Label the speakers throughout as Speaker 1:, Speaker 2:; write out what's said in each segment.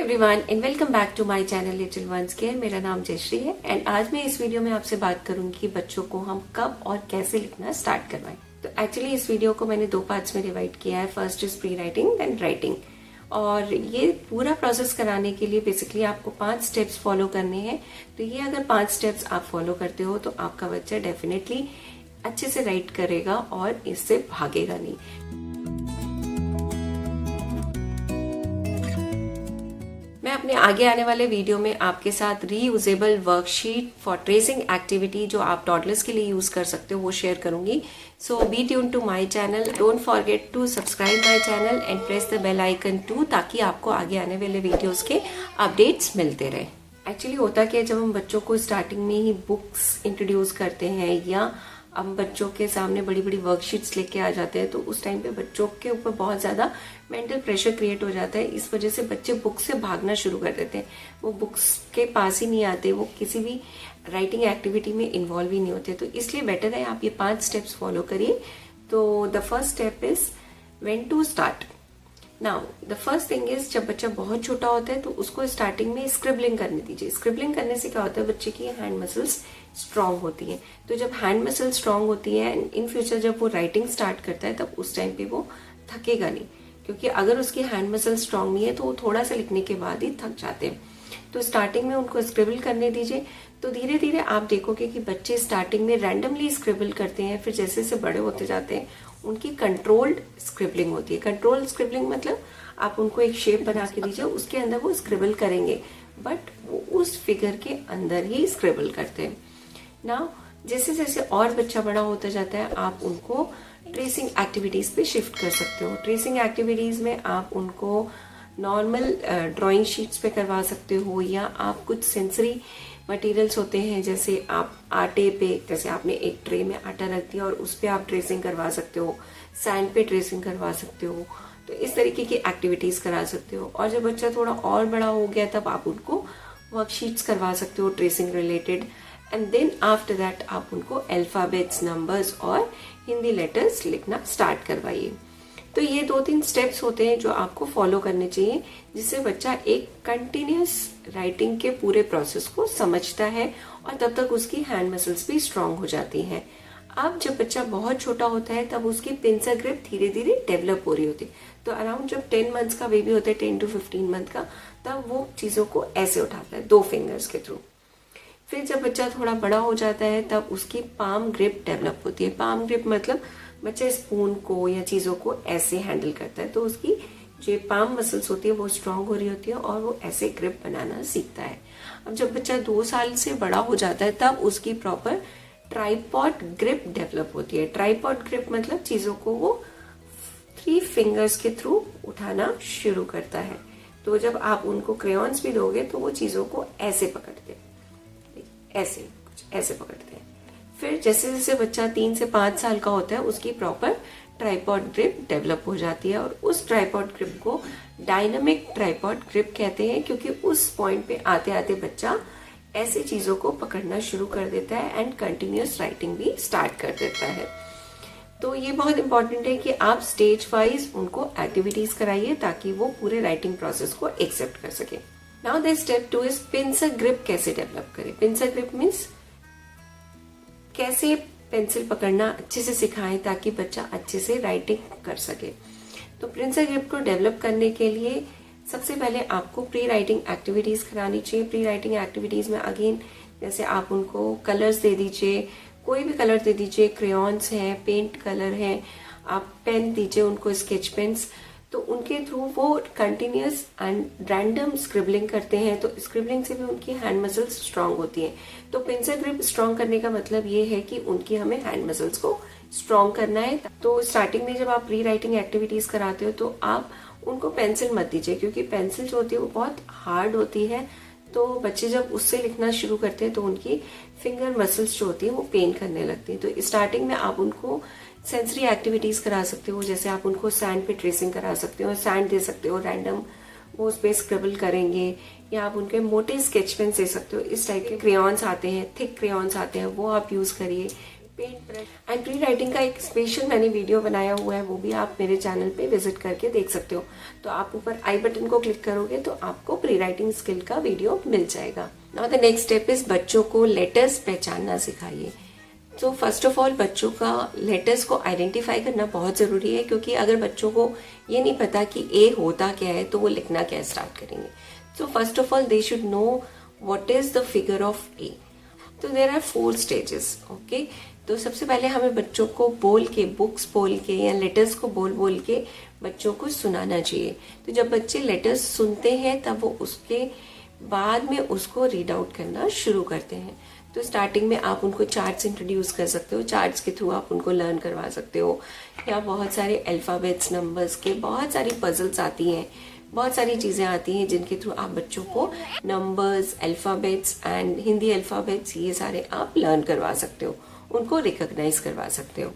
Speaker 1: Everyone and welcome back to my channel little ones care. मेरा नाम जयश्री है and आज मैं इस वीडियो में आपसे बात करूंगी कि बच्चों को हम कब और कैसे लिखना स्टार्ट करवाएं। तो एक्चुअली इस वीडियो को मैंने दो पार्ट्स में डिवाइड किया है। First is prewriting then writing. और ये पूरा प्रोसेस कराने के लिए बेसिकली आपको 5 स्टेप्स फॉलो करने हैं। तो ये अगर 5 स्टेप्स आप फॉलो करते हो तो आपका बच्चा डेफिनेटली अच्छे से राइट करेगा और इससे भागेगा नहीं। मैं अपने आगे आने वाले वीडियो में आपके साथ reusable worksheet for tracing activity जो आप टॉडलर्स के लिए यूज कर सकते हो वो शेयर करूंगी। So be tuned to my channel, don't forget to subscribe my channel and press the bell icon to, ताकि आपको आगे आने वाले वीडियोस के अपडेट्स मिलते रहे। एक्चुअली होता क्या है, जब हम बच्चों को स्टार्टिंग में ही बुक्स इंट्रोड्यूस करते हैं या हम बच्चों के सामने बड़ी बड़ी वर्कशीट्स लेके आ जाते हैं तो उस टाइम पे बच्चों के ऊपर बहुत ज़्यादा मेंटल प्रेशर क्रिएट हो जाता है। इस वजह से बच्चे बुक से भागना शुरू कर देते हैं, वो बुक्स के पास ही नहीं आते, वो किसी भी राइटिंग एक्टिविटी में इन्वॉल्व ही नहीं होते। तो इसलिए बेटर है आप ये 5 स्टेप्स फॉलो करिए। तो the first step is when to start. Now the first thing is, जब बच्चा बहुत छोटा होता है तो उसको स्टार्टिंग में स्क्रिबलिंग करने दीजिए। स्क्रिबलिंग करने से क्या होता है, बच्चे की हैंड मसल्स स्ट्रांग होती हैं। तो जब हैंड मसल स्ट्रांग होती है इन फ्यूचर जब वो राइटिंग स्टार्ट करता है तब उस टाइम पे वो थकेगा नहीं, क्योंकि अगर उसकी हैंड मसल स्ट्रांग नहीं है तो वो थोड़ा सा लिखने के बाद ही थक जाते हैं। तो स्टार्टिंग में उनको स्क्रिबल करने दीजिए। तो धीरे धीरे आप देखोगे कि बच्चे स्टार्टिंग में रैंडमली स्क्रिबल करते हैं, फिर जैसे जैसे बड़े होते जाते हैं उनकी कंट्रोल्ड स्क्रिबलिंग होती है। कंट्रोल्ड स्क्रिबलिंग मतलब आप उनको एक शेप बना के दीजिए, उसके अंदर वो स्क्रिबल करेंगे, बट वो उस फिगर के अंदर ही स्क्रिबल करते हैं ना। जैसे जैसे और बच्चा बड़ा होता जाता है आप उनको ट्रेसिंग एक्टिविटीज पे शिफ्ट कर सकते हो। ट्रेसिंग एक्टिविटीज में आप उनको नॉर्मल ड्राइंग शीट्स पे करवा सकते हो, या आप कुछ सेंसरी मटेरियल्स होते हैं जैसे आप आटे पे, जैसे आपने एक ट्रे में आटा रख दिया और उस पे आप ट्रेसिंग करवा सकते हो, सैंड पे ट्रेसिंग करवा सकते हो। तो इस तरीके की एक्टिविटीज करा सकते हो। और जब बच्चा थोड़ा और बड़ा हो गया तब आप उनको वर्कशीट्स करवा सकते हो tracing related. And then after that आप उनको अल्फाबेट्स, नंबर्स और हिंदी लेटर्स लिखना स्टार्ट करवाइए। तो ये 2-3 स्टेप्स होते हैं जो आपको फॉलो करने चाहिए, जिससे बच्चा एक कंटिन्यूस राइटिंग के पूरे प्रोसेस को समझता है और तब तक उसकी हैंड मसल्स भी स्ट्रांग हो जाती हैं। अब जब बच्चा बहुत छोटा होता है तब उसकी पिंसर ग्रिप धीरे धीरे डेवलप हो रही होती है। तो अराउंड जब 10 मंथ्स का बेबी होता है, 10 to 15 मंथ का, तब वो चीजों को ऐसे उठाता है 2 फिंगर्स के थ्रू। फिर जब बच्चा थोड़ा बड़ा हो जाता है तब उसकी पाम ग्रिप डेवलप होती है। पाम ग्रिप मतलब बच्चा स्पून को या चीजों को ऐसे हैंडल करता है, तो उसकी जो पाम मसल्स होती है वो स्ट्रांग हो रही होती है और वो ऐसे ग्रिप बनाना सीखता है। अब जब बच्चा 2 साल से बड़ा हो जाता है तब उसकी प्रॉपर ट्राइपॉड ग्रिप डेवलप होती है। ट्राइपॉड ग्रिप मतलब चीजों को वो 3 फिंगर्स के थ्रू उठाना शुरू करता है। तो जब आप उनको क्रेयॉन्स भी दोगे तो वो चीजों को ऐसे पकड़ते हैं, ऐसे कुछ ऐसे पकड़ते हैं। फिर जैसे जैसे बच्चा 3 से 5 साल का होता है उसकी प्रॉपर ट्राइपॉड ग्रिप डेवलप हो जाती है। और उस ट्राइपॉड ग्रिप को डायनामिक ट्राइपॉड ग्रिप कहते हैं, क्योंकि उस पॉइंट पे आते आते बच्चा ऐसे चीजों को पकड़ना शुरू कर देता है एंड कंटिन्यूअस राइटिंग भी स्टार्ट कर देता है। तो ये बहुत इंपॉर्टेंट है कि आप स्टेज वाइज उनको एक्टिविटीज कराइए ताकि वो पूरे राइटिंग प्रोसेस को एक्सेप्ट कर सके। Now the step 2 is pincer grip कैसे डेवलप करें। पिंसर ग्रिप मीन्स कैसे पेंसिल पकड़ना अच्छे से सिखाएं ताकि बच्चा अच्छे से राइटिंग कर सके। तो पिंसर ग्रिप को डेवलप करने के लिए सबसे पहले आपको प्री राइटिंग एक्टिविटीज करानी चाहिए। प्री राइटिंग एक्टिविटीज में अगेन जैसे आप उनको कलर्स दे दीजिए, कोई भी कलर दे दीजिए, क्रेयॉन्स है, पेंट कलर है, आप पेन दीजिए उनको, स्केच पेन्स। तो उनके थ्रू वो कंटिन्यूअस एंड रैंडम स्क्रिबलिंग करते हैं, तो स्क्रिबलिंग से भी उनकी हैंड मसल्स स्ट्रांग होती हैं। तो पिंसर ग्रिप स्ट्रांग करने का मतलब ये है कि उनकी हमें हैंड मसल्स को स्ट्रांग करना है। तो स्टार्टिंग में जब आप प्री राइटिंग एक्टिविटीज कराते हो तो आप उनको पेंसिल मत दीजिए, क्योंकि पेंसिल जो होती है वो बहुत हार्ड होती है। तो बच्चे जब उससे लिखना शुरू करते हैं तो उनकी फिंगर मसल्स जो होती है वो पेन करने लगती है। तो स्टार्टिंग में आप उनको सेंसरी एक्टिविटीज करा सकते हो, जैसे आप उनको सैंड पे ट्रेसिंग करा सकते हो, सैंड दे सकते हो रैंडम, वो उस पे स्क्रिबल करेंगे, या आप उनके मोटे स्केच पेन दे सकते हो। इस टाइप के क्रेयॉन्स आते हैं, थिक क्रेयॉन्स आते हैं, वो आप यूज करिए। Paint brush and prewriting का एक स्पेशल मैंने वीडियो बनाया हुआ है, वो भी आप मेरे चैनल पे विजिट करके देख सकते हो। तो आप ऊपर आई बटन को क्लिक करोगे तो आपको प्री राइटिंग स्किल का वीडियो मिल जाएगा। Now the next step is बच्चों को लेटर्स पहचानना सिखाइए। तो फर्स्ट ऑफ ऑल बच्चों का लेटर्स को आइडेंटिफाई करना बहुत ज़रूरी है, क्योंकि अगर बच्चों को ये नहीं पता कि ए होता क्या है तो वो लिखना क्या स्टार्ट करेंगे। तो first of all they should know what is the figure of A. तो देयर आर 4 स्टेजेस, ओके। तो सबसे पहले हमें बच्चों को बोल के, बुक्स बोल के या लेटर्स को बोल बोल के बच्चों को सुनाना चाहिए। तो जब बच्चे लेटर्स सुनते हैं तब वो उसके बाद में उसको रीड आउट करना शुरू करते हैं। तो स्टार्टिंग में आप उनको चार्ट्स इंट्रोड्यूस कर सकते हो, चार्ट्स के थ्रू आप उनको लर्न करवा सकते हो, या बहुत सारे अल्फ़ाबेट्स, नंबर्स के बहुत सारी पजल्स आती हैं, बहुत सारी चीज़ें आती हैं जिनके थ्रू आप बच्चों को numbers, alphabets and Hindi alphabets ये सारे आप लर्न करवा सकते हो, उनको रिकॉग्नाइज करवा सकते हो।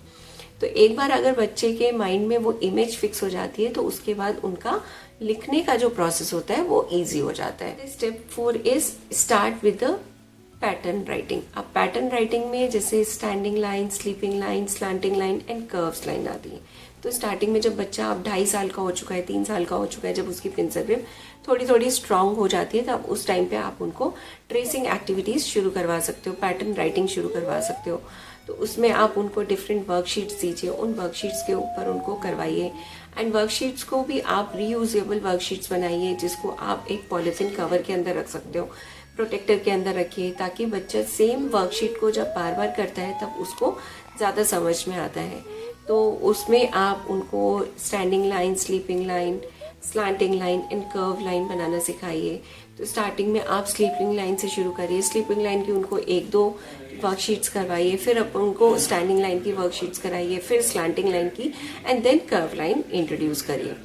Speaker 1: तो एक बार अगर बच्चे के माइंड में वो इमेज फिक्स हो जाती है तो उसके बाद उनका लिखने का जो प्रोसेस होता है वो इजी हो जाता है। Step 4 is start with the pattern writing. अब पैटर्न राइटिंग में जैसे standing line, sleeping line, slanting line and curves line आती है। तो स्टार्टिंग में जब बच्चा अब 2.5 साल का हो चुका है, 3 साल का हो चुका है, जब उसकी पेंसिल ग्रिप थोड़ी थोड़ी स्ट्रांग हो जाती है, तब उस टाइम पे आप उनको ट्रेसिंग एक्टिविटीज शुरू करवा सकते हो, पैटर्न राइटिंग शुरू करवा सकते हो। तो उसमें आप उनको डिफरेंट वर्कशीट्स दीजिए, उन वर्कशीट्स के ऊपर उनको करवाइए। एंड वर्कशीट्स को भी आप रीयूजेबल वर्कशीट्स बनाइए, जिसको आप एक पॉलिथीन कवर के अंदर रख सकते हो, प्रोटेक्टर के अंदर रखिए, ताकि बच्चा सेम वर्कशीट को जब बार बार करता है तब उसको ज़्यादा समझ में आता है। तो उसमें आप उनको standing line, sleeping line, slanting line and curve line बनाना सिखाइए। तो स्टार्टिंग में आप स्लीपिंग लाइन से शुरू करिए, स्लीपिंग लाइन की उनको 1-2 वर्कशीट्स करवाइए, फिर आप उनको स्टैंडिंग लाइन की वर्कशीट्स कराइए, फिर स्लैंटिंग लाइन की, and then curve line introduce करिए।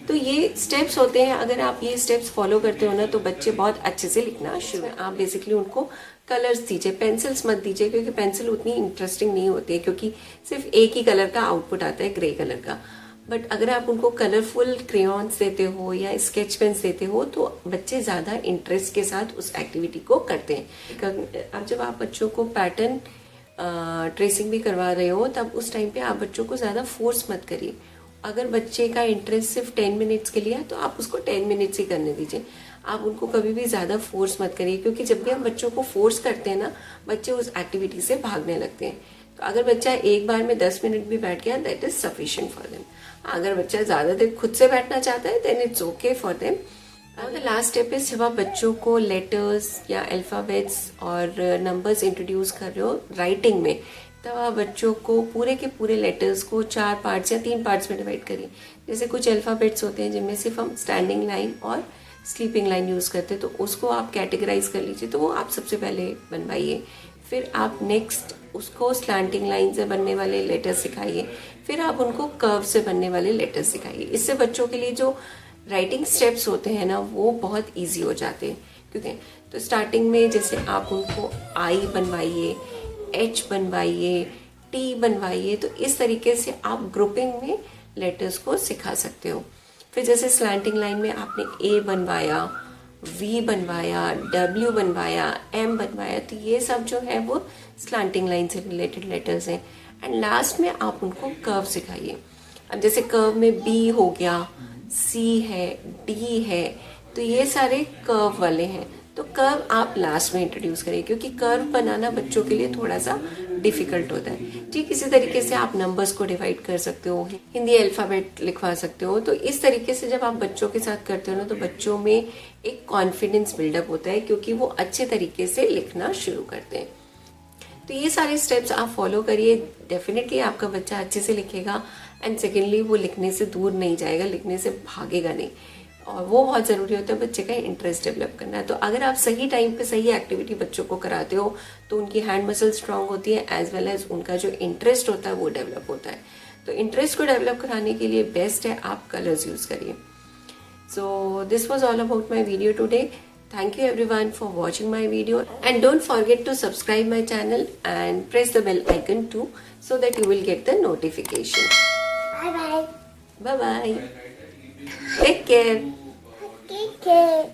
Speaker 1: तो ये स्टेप्स होते हैं, अगर आप ये स्टेप्स फॉलो करते हो ना तो बच्चे बहुत अच्छे से लिखना शुरू। आप बेसिकली उनको कलर्स दीजिए, पेंसिल्स मत दीजिए, क्योंकि पेंसिल उतनी इंटरेस्टिंग नहीं होती है, क्योंकि सिर्फ एक ही कलर का आउटपुट आता है, ग्रे कलर का। बट अगर आप उनको कलरफुल क्रेयॉन्स देते हो या स्केच पेन्स देते हो तो बच्चे ज़्यादा इंटरेस्ट के साथ उस एक्टिविटी को करते हैं। अब जब आप बच्चों को पैटर्न ट्रेसिंग भी करवा रहे हो तब उस टाइम पे आप बच्चों को ज़्यादा फोर्स मत करिए। अगर बच्चे का इंटरेस्ट सिर्फ 10 मिनट्स के लिए है तो आप उसको 10 मिनट्स ही करने दीजिए। आप उनको कभी भी ज़्यादा फोर्स मत करिए, क्योंकि जब भी हम बच्चों को फोर्स करते हैं ना, बच्चे उस एक्टिविटी से भागने लगते हैं। तो अगर बच्चा एक बार में 10 मिनट भी बैठ गया, that is sufficient for them. अगर बच्चा ज़्यादा देर खुद से बैठना चाहता है then it's okay for them. The last step is, जब आप बच्चों को लेटर्स या अल्फ़ाबेट्स और नंबर्स इंट्रोड्यूस कर रहे हो राइटिंग में, तब आप बच्चों को पूरे के पूरे लेटर्स को 4 पार्ट्स या 3 पार्ट्स में डिवाइड करिए। जैसे कुछ अल्फ़ाबेट्स होते हैं जिनमें सिर्फ हम स्टैंडिंग लाइन और स्लीपिंग लाइन यूज़ करते हैं, तो उसको आप कैटेगराइज कर लीजिए। तो वो आप सबसे पहले बनवाइए, फिर आप नेक्स्ट उसको स्लैंटिंग लाइन से बनने वाले लेटर्स सिखाइए, फिर आप उनको कर्व से बनने वाले लेटर्स सिखाइए। इससे बच्चों के लिए जो राइटिंग स्टेप्स होते हैं ना वो बहुत ईजी हो जाते हैं। क्योंकि तो स्टार्टिंग में जैसे आप उनको आई बनवाइए, एच बनवाइए, टी बनवाइए, तो इस तरीके से आप ग्रुपिंग में लेटर्स को सिखा सकते हो। फिर जैसे स्लैंटिंग लाइन में आपने ए बनवाया, वी बनवाया, डब्ल्यू बनवाया, एम बनवाया, तो ये सब जो है वो स्लैंटिंग लाइन से रिलेटेड लेटर्स हैं। एंड लास्ट में आप उनको कर्व सिखाइए। अब जैसे कर्व में बी हो गया, सी है, डी है, तो ये सारे कर्व वाले हैं। तो कर्व आप लास्ट में इंट्रोड्यूस करें, क्योंकि कर्व बनाना बच्चों के लिए थोड़ा सा डिफिकल्ट होता है। ठीक इसी तरीके से आप नंबर्स को डिवाइड कर सकते हो, हिंदी अल्फ़ाबेट लिखवा सकते हो। तो इस तरीके से जब आप बच्चों के साथ करते हो ना तो बच्चों में एक कॉन्फिडेंस बिल्डअप होता है, क्योंकि वो अच्छे तरीके से लिखना शुरू करते हैं। तो ये सारे स्टेप्स आप फॉलो करिए, डेफिनेटली आपका बच्चा अच्छे से लिखेगा। एंड सेकेंडली वो लिखने से दूर नहीं जाएगा, लिखने से भागेगा नहीं, और वो बहुत ज़रूरी होता है बच्चे का इंटरेस्ट डेवलप करना है। तो अगर आप सही टाइम पे सही एक्टिविटी बच्चों को कराते हो तो उनकी हैंड मसल स्ट्रांग होती है, एज वेल एज उनका जो इंटरेस्ट होता है वो डेवलप होता है। तो इंटरेस्ट को डेवलप कराने के लिए बेस्ट है आप कलर्स यूज़ करिए। So this was all about my video today. Thank you everyone for watching my video, and don't forget to subscribe my channel and press the bell icon too, so that you will get the notification.
Speaker 2: Bye bye.
Speaker 1: Bye bye. Take care.
Speaker 2: Take care.